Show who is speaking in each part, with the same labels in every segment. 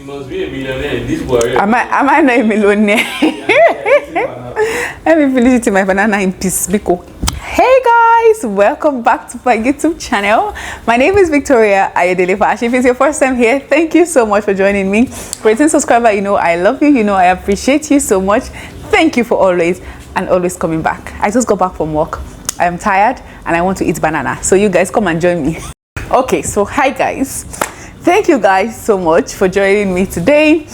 Speaker 1: You must be a millionaire in this world.
Speaker 2: Am I not a millionaire? Let me finish eating my banana in peace, Biko. Hey guys, welcome back to my YouTube channel. My name is Victoria Ayodele Fash. If it's your first time here, thank you so much for joining me. Returning subscriber, you know I love you, you know I appreciate you so much. Thank you for always coming back. I just got back from work. I am tired and I want to eat banana. So you guys come and join me. Okay, so hi guys. Thank you guys so much for joining me today.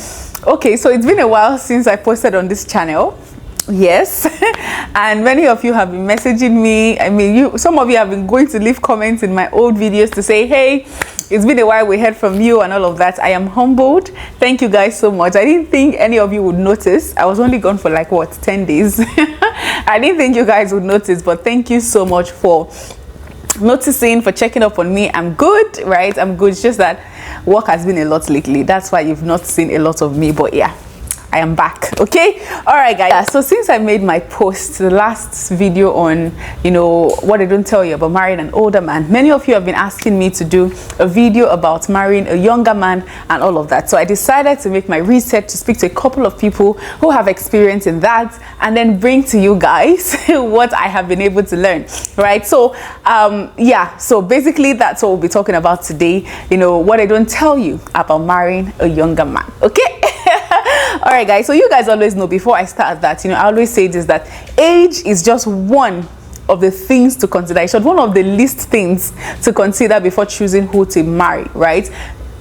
Speaker 2: Okay, so it's been a while since I posted on this channel. Yes, and many of you have been messaging me. I mean, some of you have been going to leave comments in my old videos to say, hey, it's been a while we heard from you and all of that. I am humbled. Thank you guys so much. I didn't think any of you would notice. I was only gone for like what, 10 days. I didn't think you guys would notice, but thank you so much for noticing, for checking up on me. I'm good, right? I'm good. It's just that work has been a lot lately. That's why you've not seen a lot of me, but yeah, I am back. Okay, all right guys. Yeah, so since I made my post, the last video on, you know, what I don't tell you about marrying an older man, many of you have been asking me to do a video about marrying a younger man and all of that. So I decided to make my research, to speak to a couple of people who have experience in that, and then bring to you guys what I have been able to learn, right? So yeah, so basically that's what we'll be talking about today, you know, what I don't tell you about marrying a younger man. Okay. All right guys, so you guys always know, before I start that, you know, I always say this, that age is just one of the things to consider. It's one of the least things to consider before choosing who to marry, right?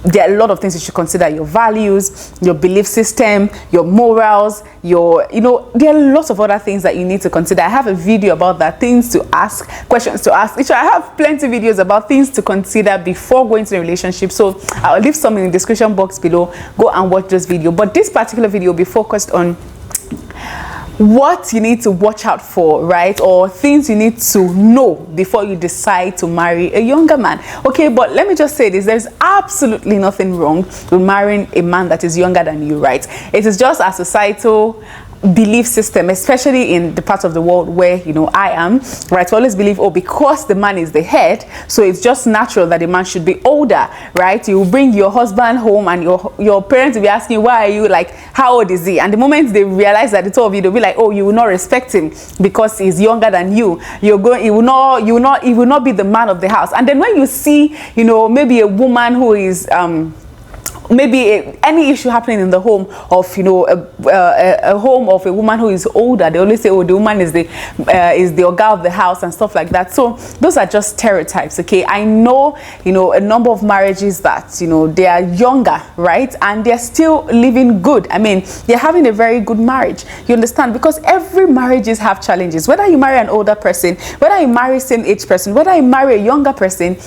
Speaker 2: There are a lot of things you should consider: your values, your belief system, your morals, your, you know, there are lots of other things that you need to consider. I have a video about that, things to ask, questions to ask. I have plenty of videos about things to consider before going to a relationship. So I'll leave some in the description box below. Go and watch this video. But this particular video will be focused on what you need to watch out for, right? Or things you need to know before you decide to marry a younger man. Okay, but let me just say this: there's absolutely nothing wrong with marrying a man that is younger than you, right? It is just a societal belief system, especially in the part of the world where, you know, I am, right? We always believe, oh, because the man is the head, so it's just natural that the man should be older, right? You bring your husband home and your parents will be asking, why are you, like, how old is he? And the moment they realize that the two of you, they'll be like, oh, you will not respect him because he's younger than you. He will not be the man of the house. And then when you see, you know, maybe a woman who is maybe any issue happening in the home of, you know, a home of a woman who is older, they always say, oh, the woman is the oga of the house and stuff like that. So those are just stereotypes. Okay, I know, you know, a number of marriages that, you know, they are younger, right, and they're still living good. I mean, they're having a very good marriage. You understand? Because every marriages have challenges. Whether you marry an older person, whether you marry same age person, whether you marry a younger person,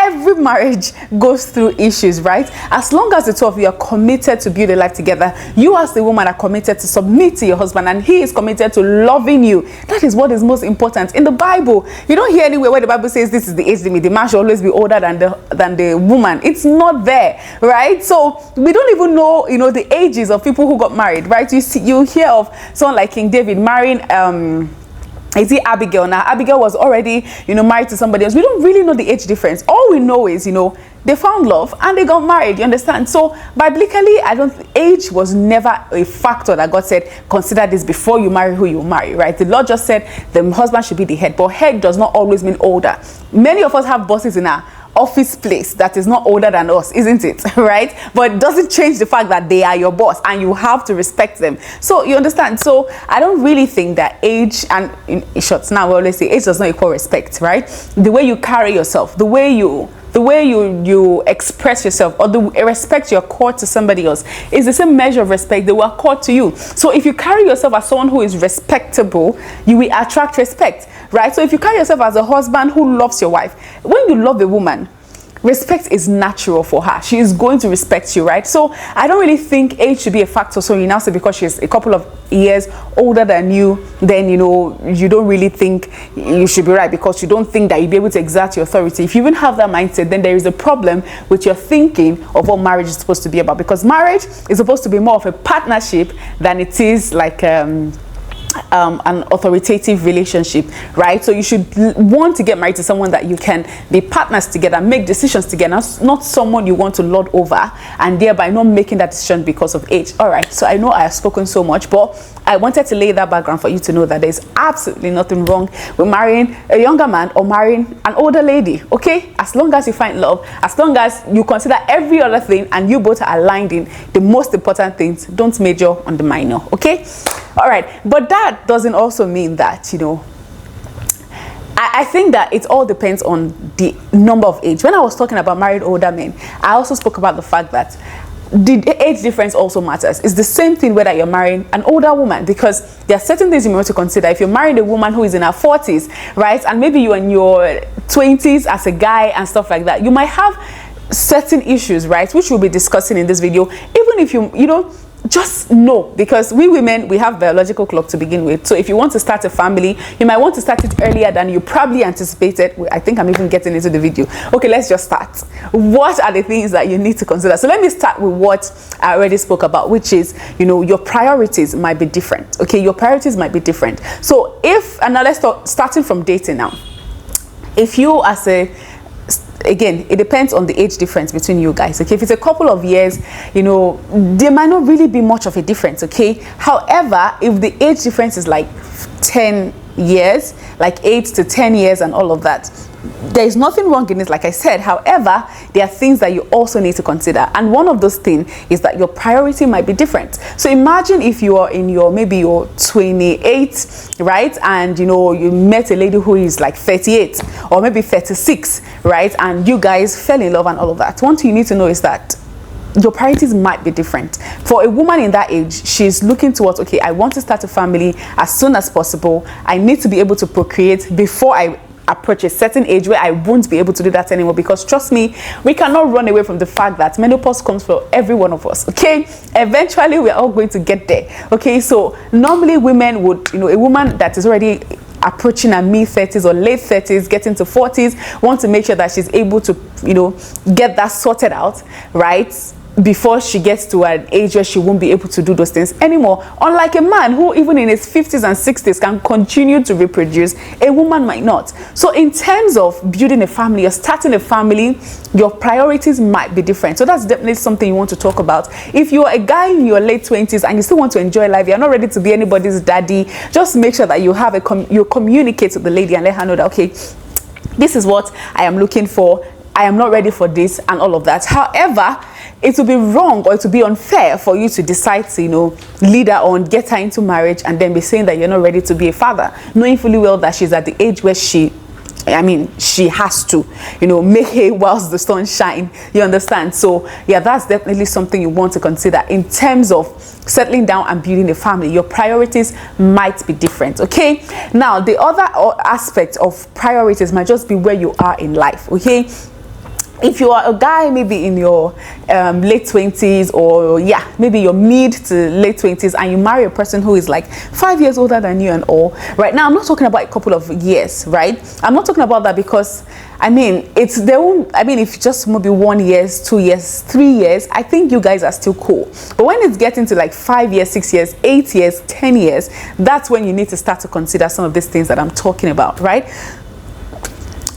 Speaker 2: every marriage goes through issues, right? As long as the two of you are committed to build a life together, you as the woman are committed to submit to your husband, and he is committed to loving you. That is what is most important. In the Bible, you don't hear anywhere where the Bible says this is the age limit, the man should always be older than the woman. It's not there, right? So we don't even know, you know, the ages of people who got married, right? You hear of someone like King David marrying is it Abigail? Now Abigail was already, you know, married to somebody else. We don't really know the age difference. All we know is, you know, they found love and they got married. You understand? So biblically, age was never a factor that God said, consider this before you marry who you marry, right? The Lord just said the husband should be the head, but head does not always mean older. Many of us have bosses in our office place that is not older than us, isn't it? Right? But it doesn't change the fact that they are your boss and you have to respect them. So you understand? So I don't really think that age, and in short, now we always say age does not equal respect, right? The way you carry yourself, the way you express yourself, or the respect you accord to somebody else is the same measure of respect they will accord to you. So if you carry yourself as someone who is respectable, you will attract respect, right? So if you carry yourself as a husband who loves your wife, when you love a woman, respect is natural for her. She is going to respect you, right? So I don't really think age should be a factor. So you now say because she's a couple of years older than you, then, you know, you don't really think you should be right because you don't think that you'll be able to exert your authority. If you even have that mindset, then there is a problem with your thinking of what marriage is supposed to be about, because marriage is supposed to be more of a partnership than it is like an authoritative relationship, right? So you should want to get married to someone that you can be partners together, make decisions together, not someone you want to lord over and thereby not making that decision because of age. All right, so I know I have spoken so much, but I wanted to lay that background for you to know that there's absolutely nothing wrong with marrying a younger man or marrying an older lady, okay? As long as you find love, as long as you consider every other thing and you both are aligned in the most important things, don't major on the minor, okay? All right, but that doesn't also mean that, you know, I think that it all depends on the number of age. When I was talking about married older men, I also spoke about the fact that the age difference also matters. It's the same thing whether you're marrying an older woman, because there are certain things you may want to consider. If you're marrying a woman who is in her 40s, right, and maybe you're in your 20s as a guy and stuff like that, you might have certain issues, right, which we'll be discussing in this video. Even if you know, just know, because we women, we have biological clock to begin with. So if you want to start a family, you might want to start it earlier than you probably anticipated. I think I'm even getting into the video. Okay, let's just start. What are the things that you need to consider? So let me start with what I already spoke about, which is, you know, your priorities might be different. Okay, your priorities might be different. So if, and now let's start starting from dating now. If you as a, again, it depends on the age difference between you guys, okay? If it's a couple of years, you know, there might not really be much of a difference, okay? However, if the age difference is like 10 years, like 8 to 10 years and all of that, there is nothing wrong in it, like I said. However, there are things that you also need to consider, and one of those things is that your priority might be different. So imagine if you are in your, maybe you're 28, right, and you know, you met a lady who is like 38 or maybe 36, right, and you guys fell in love and all of that. One thing you need to know is that your priorities might be different. For a woman in that age, she's looking towards, okay, I want to start a family as soon as possible. I need to be able to procreate before I approach a certain age where I won't be able to do that anymore, because trust me, we cannot run away from the fact that menopause comes for every one of us, okay? Eventually we're all going to get there, okay? So normally women would, you know, a woman that is already approaching her mid-30s or late 30s, getting to 40s, want to make sure that she's able to, you know, get that sorted out, right, before she gets to an age where she won't be able to do those things anymore. Unlike a man who even in his 50s and 60s can continue to reproduce, a woman might not. So in terms of building a family or starting a family, your priorities might be different. So that's definitely something you want to talk about. If you're a guy in your late 20s and you still want to enjoy life, you're not ready to be anybody's daddy, just make sure that you have you communicate with the lady and let her know that, okay, this is what I am looking for, I am not ready for this and all of that. However, it would be wrong or it would be unfair for you to decide to, you know, lead her on, get her into marriage, and then be saying that you're not ready to be a father, knowing fully well that she's at the age where she has to, you know, make hay whilst the sun shine. You understand? So yeah, that's definitely something you want to consider in terms of settling down and building a family. Your priorities might be different, okay? Now, the other aspect of priorities might just be where you are in life, okay? If you are a guy maybe in your late 20s, or yeah, maybe your mid to late 20s, and you marry a person who is like 5 years older than you and all, right? Now, I'm not talking about a couple of years, right? I'm not talking about that, because I mean, it's their own, I mean, if just maybe 1 year, 2 years, 3 years, I think you guys are still cool. But when it's getting to like 5 years, 6 years, 8 years, 10 years, that's when you need to start to consider some of these things that I'm talking about, right?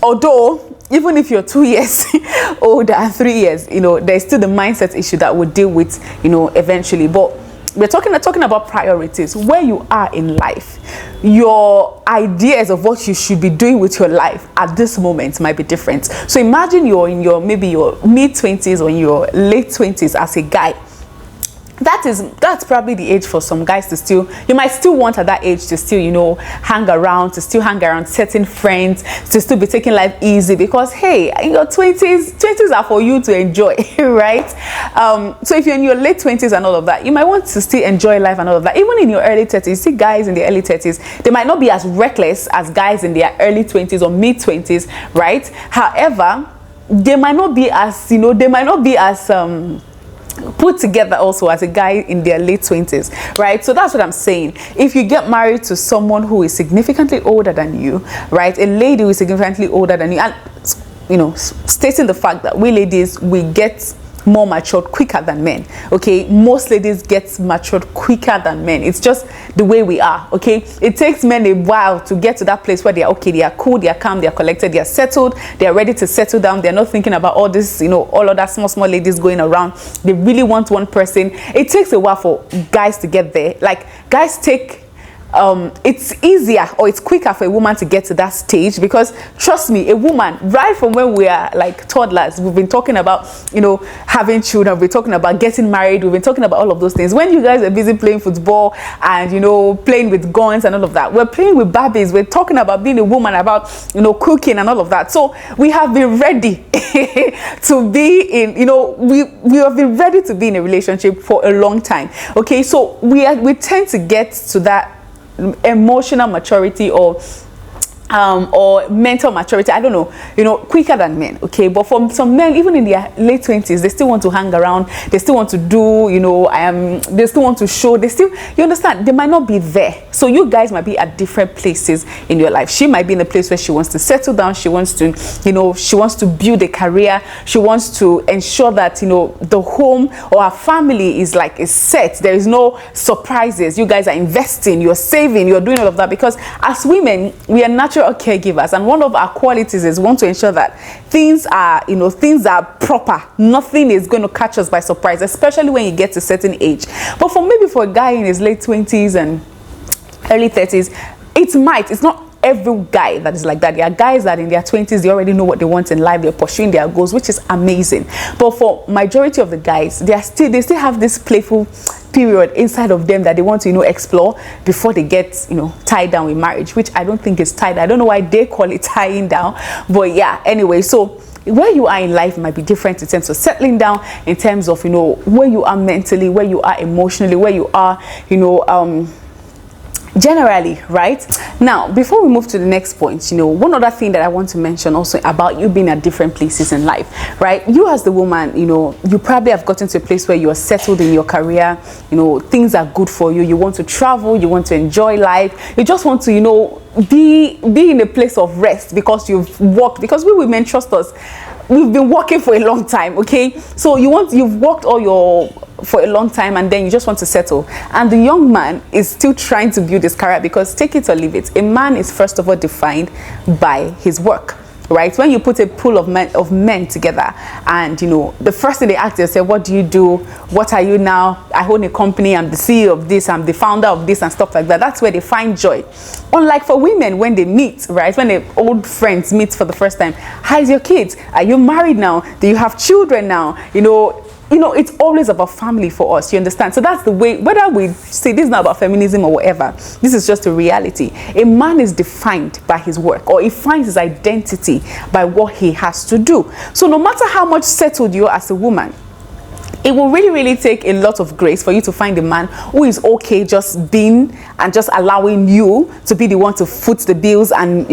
Speaker 2: Although, even if you're 2 years older and 3 years, you know, there's still the mindset issue that we'll deal with, you know, eventually. But we're talking about priorities, where you are in life. Your ideas of what you should be doing with your life at this moment might be different. So imagine you're in your, maybe your mid-20s or in your late 20s as a guy. That's probably the age for some guys to still, you might still want at that age to still, you know, hang around certain friends, to still be taking life easy, because hey, in your 20s are for you to enjoy, right? So if you're in your late 20s and all of that, you might want to still enjoy life and all of that. Even in your early 30s, you see guys in the early 30s, they might not be as reckless as guys in their early 20s or mid 20s, right? However, they might not be as, you know, put together also as a guy in their late 20s, right? So that's what I'm saying. If you get married to someone who is significantly older than you, right, a lady who is significantly older than you, and you know, stating the fact that we ladies, we get more matured quicker than men. Okay, most ladies get matured quicker than men. It's just the way we are. Okay, it takes men a while to get to that place where they are okay, they are cool, they are calm, they are collected, they are settled, they are ready to settle down. They're not thinking about all this, all of that small ladies going around. They really want one person. It takes a while for guys to get there. Like, guys take it's easier or it's quicker for a woman to get to that stage, because trust me, a woman, right from when we are like toddlers, we've been talking about having children, we've been talking about getting married, we've been talking about all of those things. When you guys are busy playing football and playing with guns and all of that, we're playing with Barbies, we're talking about being a woman, about cooking and all of that. So we have been ready to be in we have been ready to be in a relationship for a long time. Okay, so we tend to get to that emotional maturity or mental maturity, I don't know, quicker than men. Okay, but for some men, even in their late 20s, they still want to hang around, they still want to do, they still want to show, you understand, they might not be there. So you guys might be at different places in your life. She might be in a place where she wants to settle down, she wants to, she wants to build a career, she wants to ensure that, the home or her family is set. There is no surprises. You guys are investing, you're saving, you're doing all of that, because as women, we are natural caregivers, and one of our qualities is we want to ensure that things are proper. Nothing is going to catch us by surprise, especially when you get to a certain age. But for a guy in his late 20s and early 30s, it's not every guy that is like that. There are guys that in their 20s, they already know what they want in life, they're pursuing their goals, which is amazing. But for majority of the guys, they still have this playful period inside of them that they want to explore before they get tied down with marriage, which I don't think is tied. I don't know why they call it tying down, but yeah, anyway. So where you are in life might be different in terms of settling down, in terms of where you are mentally, where you are emotionally, where you are generally, right? Now, before we move to the next point, one other thing that I want to mention also about you being at different places in life, right? You as the woman, you probably have gotten to a place where you are settled in your career, things are good for you, you want to travel, you want to enjoy life, you just want to, be in a place of rest, because you've worked, because we women, trust us, we've been working for a long time. Okay, so you've worked for a long time, and then you just want to settle, and the young man is still trying to build his career, because take it or leave it, a man is first of all defined by his work, right? When you put a pool of men together, and the first thing they ask you, say, what do you do, what are you now? I own a company, I'm the CEO of this, I'm the founder of this, and stuff like that. That's where they find joy. Unlike for women, when they meet, right, when the old friends meet for the first time, how's your kids, are you married now, do you have children now? It's always about family for us, you understand? So that's the way, whether we say this is not about feminism or whatever, this is just a reality. A man is defined by his work, or he finds his identity by what he has to do. So no matter how much settled you are as a woman, it will really take a lot of grace for you to find a man who is okay just being and just allowing you to be the one to foot the bills and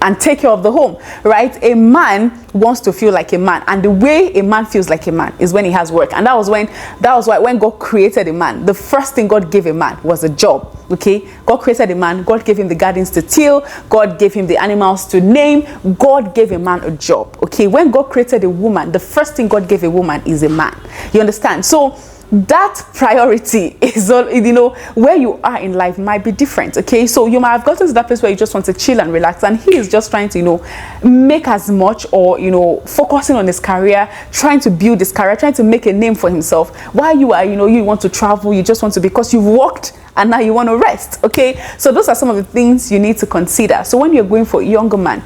Speaker 2: and take care of the home, right? A man wants to feel like a man, and the way a man feels like a man is when he has work. And that was why when God created a man, the first thing God gave a man was a job. Okay, God created a man, God gave him the gardens to till, God gave him the animals to name, God gave a man a job. Okay, when God created a woman, the first thing God gave a woman is a man. You understand? So that priority is where you are in life might be different. Okay, so you might have gotten to that place where you just want to chill and relax, and he is just trying to make as much, or focusing on his career, trying to build his career, trying to make a name for himself, while you are you want to travel, you just want to, because you've worked and now you want to rest. Okay, so those are some of the things you need to consider. So when you're going for a younger man,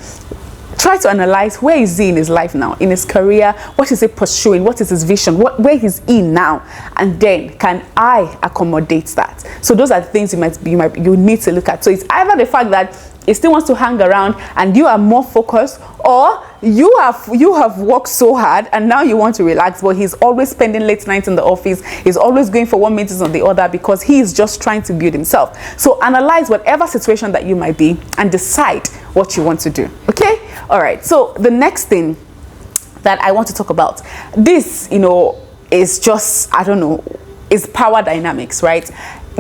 Speaker 2: try to analyze, where is he in his life now, in his career, what is he pursuing, what is his vision, where is he now, and then can I accommodate that? So those are the things you need to look at. So it's either the fact that he still wants to hang around and you are more focused, or you have worked so hard and now you want to relax, but he's always spending late nights in the office, he's always going for one meeting on the other, because he is just trying to build himself. So analyze whatever situation that you might be and decide what you want to do. Okay, all right. So the next thing that I want to talk about, this is just, I don't know, is power dynamics, right?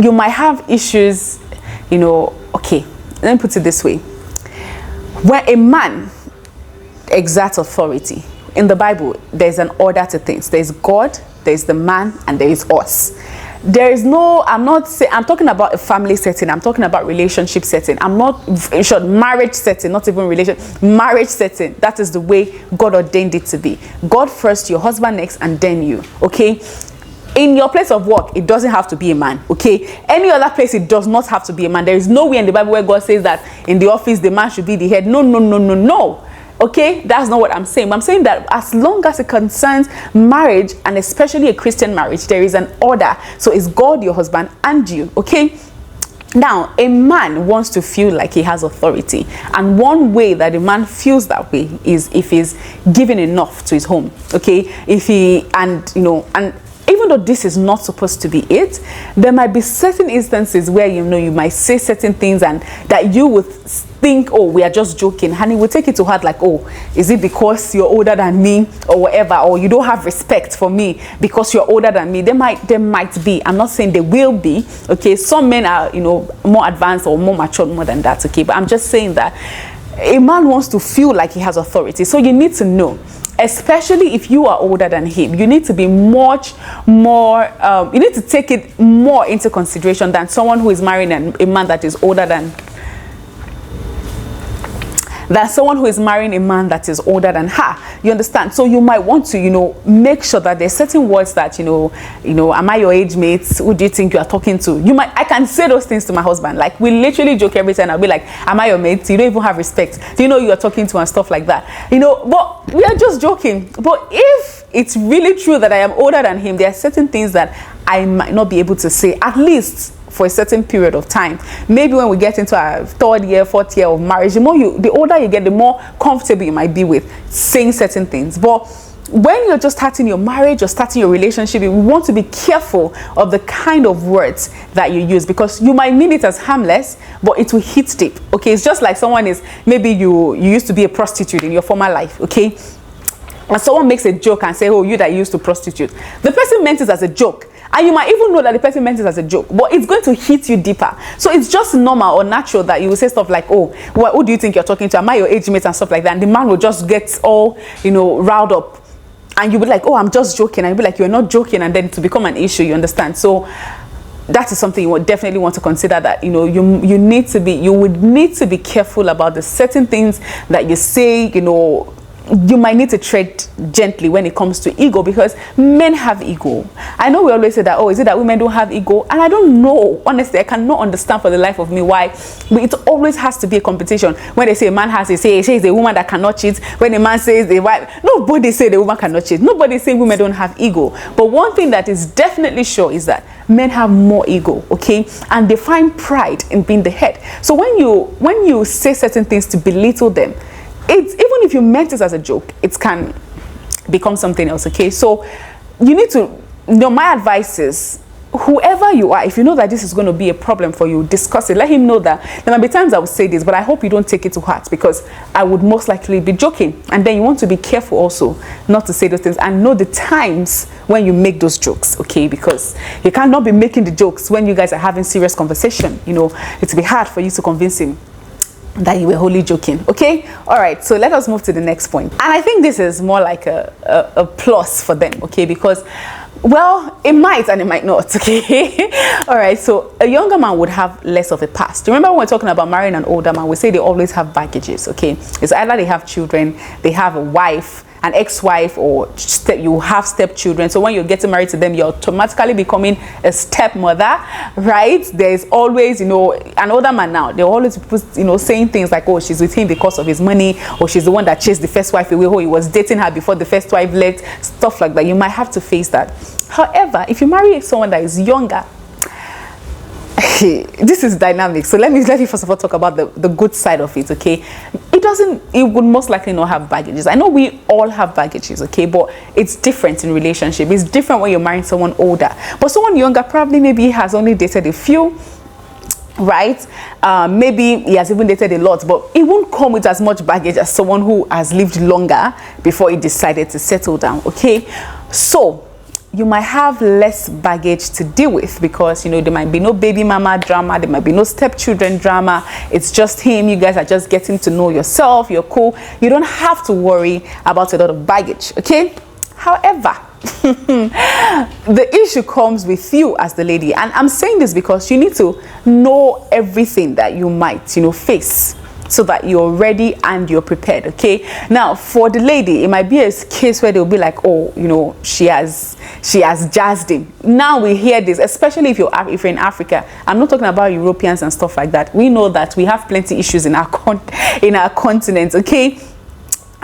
Speaker 2: You might have issues, okay, let me put it this way. Where a man exerts authority, in the Bible, there's an order to things. There's God, there's the man, and there is us. There is no, I'm talking about a family setting. I'm talking about relationship setting. I'm not sure, marriage setting, not even marriage setting. That is the way God ordained it to be. God first, your husband next, and then you. Okay. In your place of work, it doesn't have to be a man. Okay. Any other place, it does not have to be a man. There is nowhere in the Bible where God says that in the office the man should be the head. No, no, no, no, no. Okay, that's not what I'm saying. I'm saying that as long as it concerns marriage, and especially a Christian marriage, there is an order. So it's God, your husband, and you. Okay. Now, a man wants to feel like he has authority, and one way that a man feels that way is if he's given enough to his home. Okay, if he and even though this is not supposed to be it, there might be certain instances where you might say certain things and that you would think, oh, we are just joking, and he will take it to heart like, oh, is it because you're older than me or whatever, or you don't have respect for me because you're older than me? There might be. I'm not saying there will be. Okay, some men are more advanced or more mature more than that. Okay, but I'm just saying that a man wants to feel like he has authority. So you need to know, especially if you are older than him, you need to be much more, you need to take it more into consideration than someone who is marrying a man that is older than someone who is marrying a man that is older than her. You understand? So you might want to, make sure that there's certain words that, am I your age mates? Who do you think you are talking to? I can say those things to my husband. Like, we literally joke every time. I'll be like, am I your mate? You don't even have respect. Do you know you are talking to and stuff like that? But we are just joking. But if it's really true that I am older than him, there are certain things that I might not be able to say, at least for a certain period of time. Maybe when we get into our 3rd year, 4th year of marriage, the older you get, the more comfortable you might be with saying certain things. But when you're just starting your marriage or starting your relationship, you want to be careful of the kind of words that you use, because you might mean it as harmless, but it will hit deep. Okay, it's just like maybe you used to be a prostitute in your former life. Okay, and someone makes a joke and say, oh, you that used to prostitute. The person meant it as a joke. And you might even know that the person meant it as a joke, but it's going to hit you deeper. So it's just normal or natural that you will say stuff like, oh, who do you think you're talking to? Am I your age mate? And stuff like that. And the man will just get all, riled up. And you'll be like, oh, I'm just joking. And you'll be like, you're not joking. And then to become an issue, you understand? So that is something you would definitely want to consider, that, you would need to be careful about the certain things that you say. You might need to tread gently when it comes to ego, because men have ego. I know we always say that, oh, is it that women don't have ego? And I don't know. Honestly, I cannot understand for the life of me why it always has to be a competition. When they say a man has, they say it's a woman that cannot cheat. When a man says a wife, nobody say the woman cannot cheat. Nobody saying women don't have ego. But one thing that is definitely sure is that men have more ego, okay? And they find pride in being the head. So when you say certain things to belittle them, even if you meant it as a joke, it can become something else. Okay, so you need to my advice is, whoever you are, if you know that this is going to be a problem for you, discuss it. Let him know that there might be times I will say this, but I hope you don't take it to heart, because I would most likely be joking. And then you want to be careful also not to say those things, and know the times when you make those jokes. Okay, because you cannot be making the jokes when you guys are having serious conversation. It'll be hard for you to convince him that you were wholly joking. Okay, all right, so let us move to the next point. And I think this is more like a plus for them. Okay, because, well, it might and it might not. Okay, all right, so a younger man would have less of a past. Remember, when we're talking about marrying an older man, we say they always have baggages. Okay, it's either they have children, they have a wife, an ex-wife, or you have stepchildren. So when you're getting married to them, you're automatically becoming a stepmother, right? There's always, an older man now, they're always, saying things like, oh, she's with him because of his money, or she's the one that chased the first wife away, or he was dating her before the first wife left, stuff like that. You might have to face that. However, if you marry someone that is younger, this is dynamic. So let me first of all talk about the good side of it. Okay, it would most likely not have baggages. I know we all have baggages, okay, but it's different in relationship. It's different when you're marrying someone older. But someone younger probably maybe has only dated a few, right? Maybe he has even dated a lot, but it won't come with as much baggage as someone who has lived longer before he decided to settle down. Okay, so you might have less baggage to deal with, because you know there might be no baby mama drama, there might be no stepchildren drama. It's just him. You guys are just getting to know yourself. You're cool. You don't have to worry about a lot of baggage. Okay. However, the issue comes with you as the lady, and I'm saying this because you need to know everything that you might, you know, face, so that you're ready and you're prepared. Okay. Now for the lady, it might be a case where they'll be like, oh, you know, she has jazzed him. Now we hear this, especially if you're in Africa. I'm not talking about Europeans and stuff like that. We know that we have plenty issues in our continent. Okay.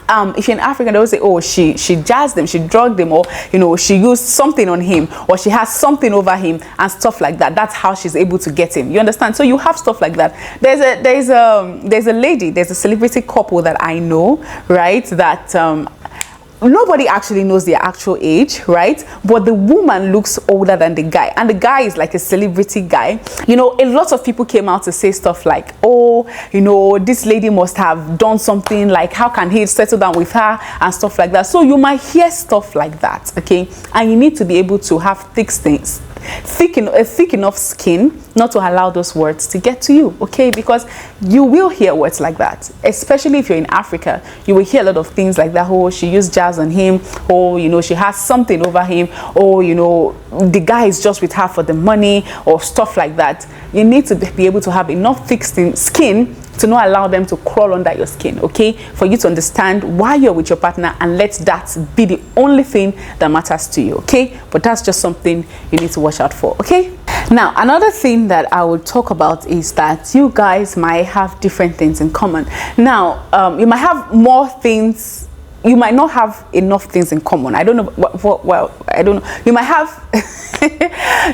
Speaker 2: If you're in Africa, they will say, oh, she jazzed him, she drugged him, or you know, she used something on him, or she has something over him and stuff like that. That's how she's able to get him. You understand? So you have stuff like that. There's a lady, there's a celebrity couple that I know, right? That nobody actually knows their actual age, right? But the woman looks older than the guy, and the guy is like a celebrity guy. You know, a lot of people came out to say stuff like, oh, you know, this lady must have done something, like how can he settle down with her and stuff like that. So you might hear stuff like that. Okay. And you need to be able to have thick enough skin not to allow those words to get to you. Okay. Because you will hear words like that, especially if you're in Africa. You will hear a lot of things like that. Oh, she used jazz on him, or you know, she has something over him, or you know, the guy is just with her for the money, or stuff like that. You need to be able to have enough thick skin to not allow them to crawl under your skin, okay? For you to understand why you're with your partner, and let that be the only thing that matters to you, okay? But that's just something you need to watch out for, okay? Now, another thing that I will talk about is that you guys might have different things in common. Now, you might have more things, you might not have enough things in common. I don't know, well, I don't know. You might have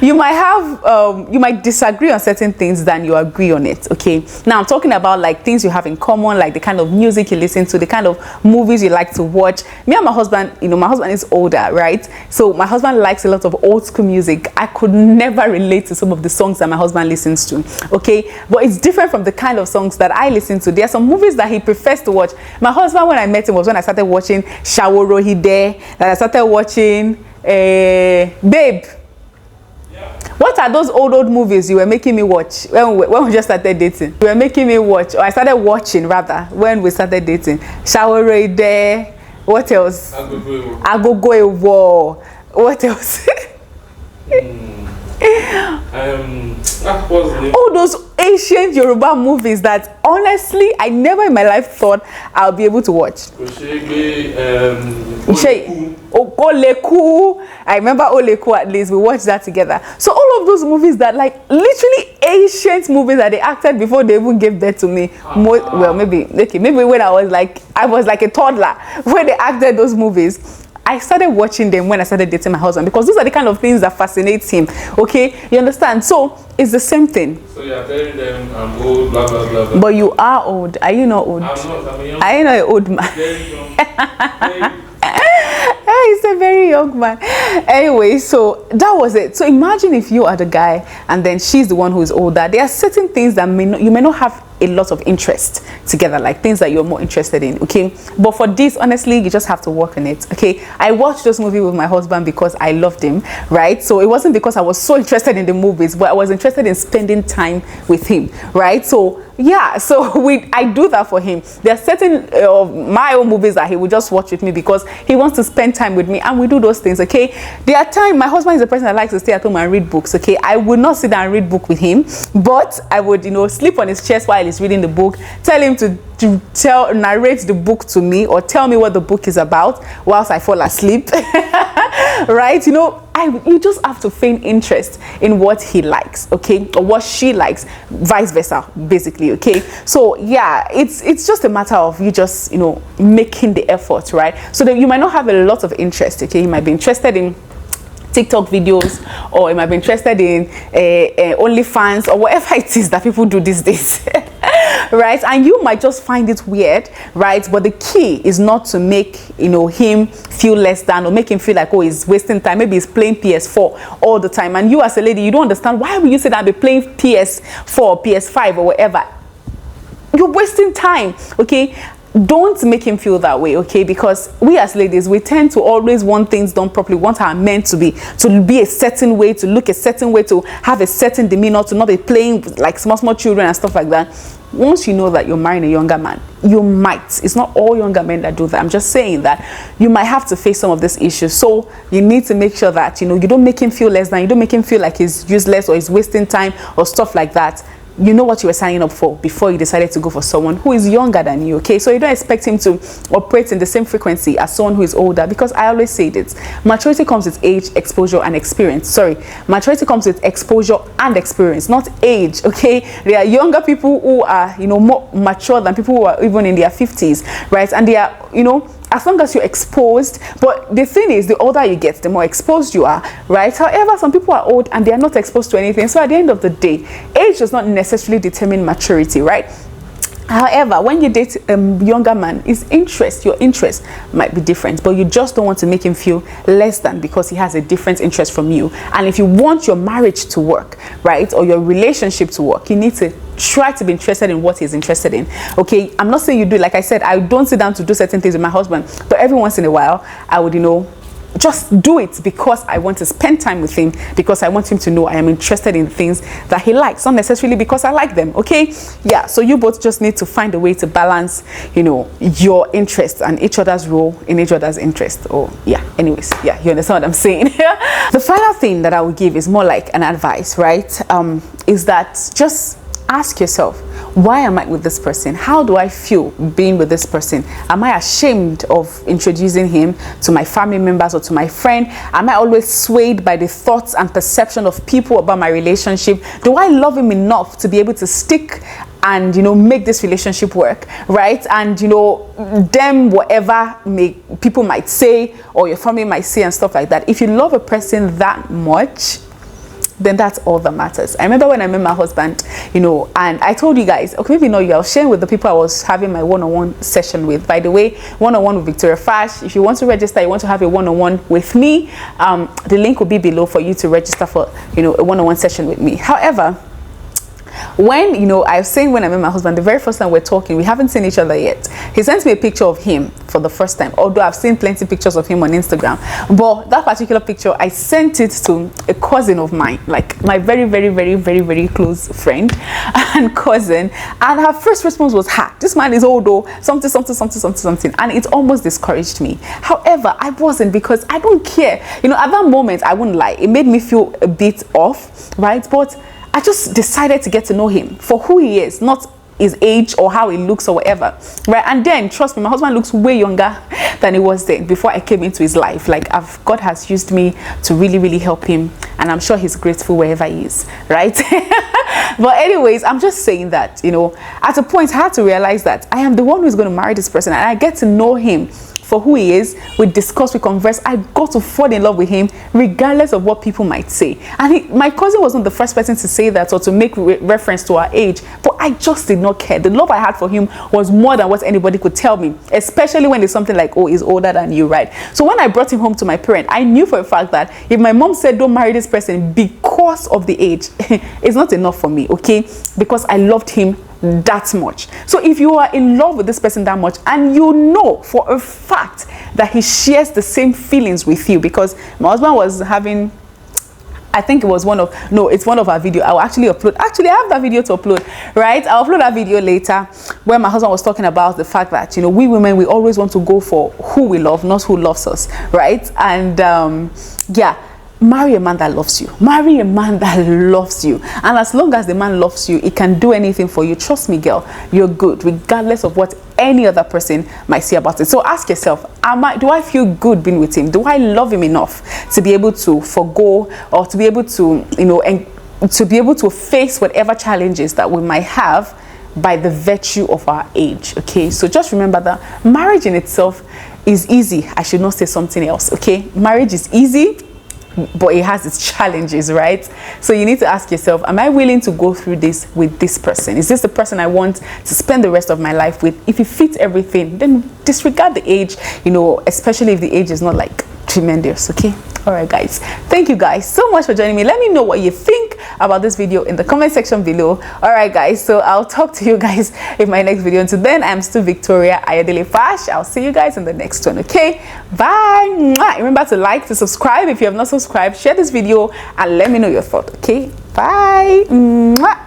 Speaker 2: you might disagree on certain things than you agree on it. Okay. Now I'm talking about like things you have in common, like the kind of music you listen to, the kind of movies you like to watch. Me and my husband, you know, my husband is older, right? So my husband likes a lot of old school music. I could never relate to some of the songs that my husband listens to. Okay. But it's different from the kind of songs that I listen to. There are some movies that he prefers to watch. My husband, when I met him, was when I started watching Shaworo Hide, that I started watching Babe. What are those old movies you were making me watch when we just started dating? You were making me watch, or I started watching rather, when we started dating. Shaworo Hide. What else? Agogo Ewo. What else? All those ancient Yoruba movies that honestly I never in my life thought I'll be able to watch. Oleku. I remember Oleku, at least we watched that together. So all of those movies that like literally ancient movies that they acted before they even gave birth to me. Well, maybe when I was like a toddler when they acted those movies. I started watching them when I started dating my husband, because those are the kind of things that fascinates him. Okay, you understand? So it's the same thing. So you're telling them I'm old, blah blah blah. But you are old. Are you not old? I'm not. I'm a young. Are you not an old man? Very young. He's a very young man. Anyway, so that was it. So imagine if you are the guy and then she's the one who is older. There are certain things that you may not have a lot of interest together, like things that you're more interested in. Okay, but for this, honestly, you just have to work on it. Okay, I watched this movie with my husband because I loved him, right? So it wasn't because I was so interested in the movies, but I was interested in spending time with him, right? So yeah, so I do that for him. There are certain of my own movies that he will just watch with me because he wants to spend time with me, and we do those things. Okay, there are times my husband is a person that likes to stay at home and read books. Okay, I would not sit down and read book with him, but I would, you know, sleep on his chest while he's reading the book, tell him to narrate the book to me, or tell me what the book is about whilst I fall asleep. Right? You know, you just have to feign interest in what he likes, okay, or what she likes, vice versa, basically. Okay, so yeah, it's just a matter of you just, you know, making the effort, right? So that you might not have a lot of interest. Okay, you might be interested in TikTok videos, or you might be interested in OnlyFans, or whatever it is that people do these days. Right? And you might just find it weird, right? But the key is not to make, you know, him feel less than, or make him feel like, oh, he's wasting time. Maybe he's playing PS4 all the time, and you as a lady, you don't understand why would you sit down and be playing PS4, PS5, or whatever. You're wasting time. Okay, don't make him feel that way, okay? Because we as ladies, we tend to always want things done properly, want our men to be a certain way, to look a certain way, to have a certain demeanor, to not be playing like small children and stuff like that. Once you know that you're marrying a younger man, you might, it's not all younger men that do that, I'm just saying that you might have to face some of these issues. So you need to make sure that, you know, you don't make him feel less than, you don't make him feel like he's useless or he's wasting time or stuff like that. You know what you were signing up for before you decided to go for someone who is younger than you, okay? So you don't expect him to operate in the same frequency as someone who is older, because I always say this: maturity comes with age, exposure, and experience. Sorry, maturity comes with exposure and experience, not age, okay? There are younger people who are, you know, more mature than people who are even in their 50s, right? And they are, you know, as long as you're exposed. But the thing is, the older you get, the more exposed you are, right? However, some people are old and they are not exposed to anything. So at the end of the day, age does not necessarily determine maturity, right? However, when you date a younger man, your interest might be different, but you just don't want to make him feel less than because he has a different interest from you. And if you want your marriage to work, right, or your relationship to work, you need to try to be interested in what he's interested in, okay? I'm not saying you do, like I said, I don't sit down to do certain things with my husband, but every once in a while, I would, you know, just do it because I want to spend time with him, because I want him to know I am interested in things that he likes, not necessarily because I like them, okay? Yeah, so you both just need to find a way to balance, you know, your interests and each other's role in each other's interest. Or yeah, anyways, yeah, you understand what I'm saying. The final thing that I would give is more like an advice, right? Is that just ask yourself, why am I with this person? How do I feel being with this person? Am I ashamed of introducing him to my family members or to my friend? Am I always swayed by the thoughts and perception of people about my relationship? Do I love him enough to be able to stick and, you know, make this relationship work, right? And, you know, whatever people might say or your family might say and stuff like that. If you love a person that much, then that's all that matters. I remember when I met my husband, you know, and I told you guys, okay, maybe you know, I was sharing with the people I was having my one-on-one session with. By the way, one-on-one with Victoria Fash. If you want to register, you want to have a one-on-one with me, the link will be below for you to register for, you know, a one-on-one session with me. However, when, you know, I was saying when I met my husband, the very first time we're talking, we haven't seen each other yet. He sent me a picture of him for the first time, although I've seen plenty of pictures of him on Instagram. But that particular picture, I sent it to a cousin of mine, like my very, very, very, very, very close friend and cousin. And her first response was, ha, this man is old though, something. And it almost discouraged me. However, I wasn't, because I don't care. You know, at that moment, I wouldn't lie, it made me feel a bit off, right? But I just decided to get to know him for who he is, not his age or how he looks or whatever, right? And then, trust me, my husband looks way younger than he was then before I came into his life. Like, God has used me to really, really help him, and I'm sure he's grateful wherever he is, right? But anyways, I'm just saying that, you know, at a point I had to realize that I am the one who's going to marry this person, and I get to know him for who he is. We discuss, we converse. I got to fall in love with him regardless of what people might say. And my cousin wasn't the first person to say that or to make reference to our age, but I just did not care. The love I had for him was more than what anybody could tell me, especially when it's something like, oh, he's older than you, right? So when I brought him home to my parent, I knew for a fact that if my mom said don't marry this person because of the age, it's not enough for me, okay? Because I loved him that much. So if you are in love with this person that much, and you know for a fact that he shares the same feelings with you, because my husband was having, I think it was it's one of our video. I'll actually upload, I have that video to upload, right? I'll upload that video later, where my husband was talking about the fact that, you know, we women, we always want to go for who we love, not who loves us, right? And yeah, marry a man that loves you. Marry a man that loves you. And as long as the man loves you, he can do anything for you. Trust me, girl, you're good, regardless of what any other person might say about it. So ask yourself, do I feel good being with him? Do I love him enough to be able to forgo, or to be able to, you know, and to be able to face whatever challenges that we might have by the virtue of our age, okay? So just remember that marriage in itself is easy. I should not say something else, okay? Marriage is easy, but it has its challenges, right? So you need to ask yourself, am I willing to go through this with this person? Is this the person I want to spend the rest of my life with? If it fits everything, then disregard the age, you know, especially if the age is not like tremendous, okay? All right, guys, thank you guys so much for joining me. Let me know what you think about this video in the comment section below. All right, guys, so I'll talk to you guys in my next video. Until then, I'm still Victoria Ayodele Fash. I'll see you guys in the next one. Okay, bye. Mwah. Remember to like, to subscribe if you have not subscribed, share this video, and let me know your thoughts. Okay, bye. Mwah.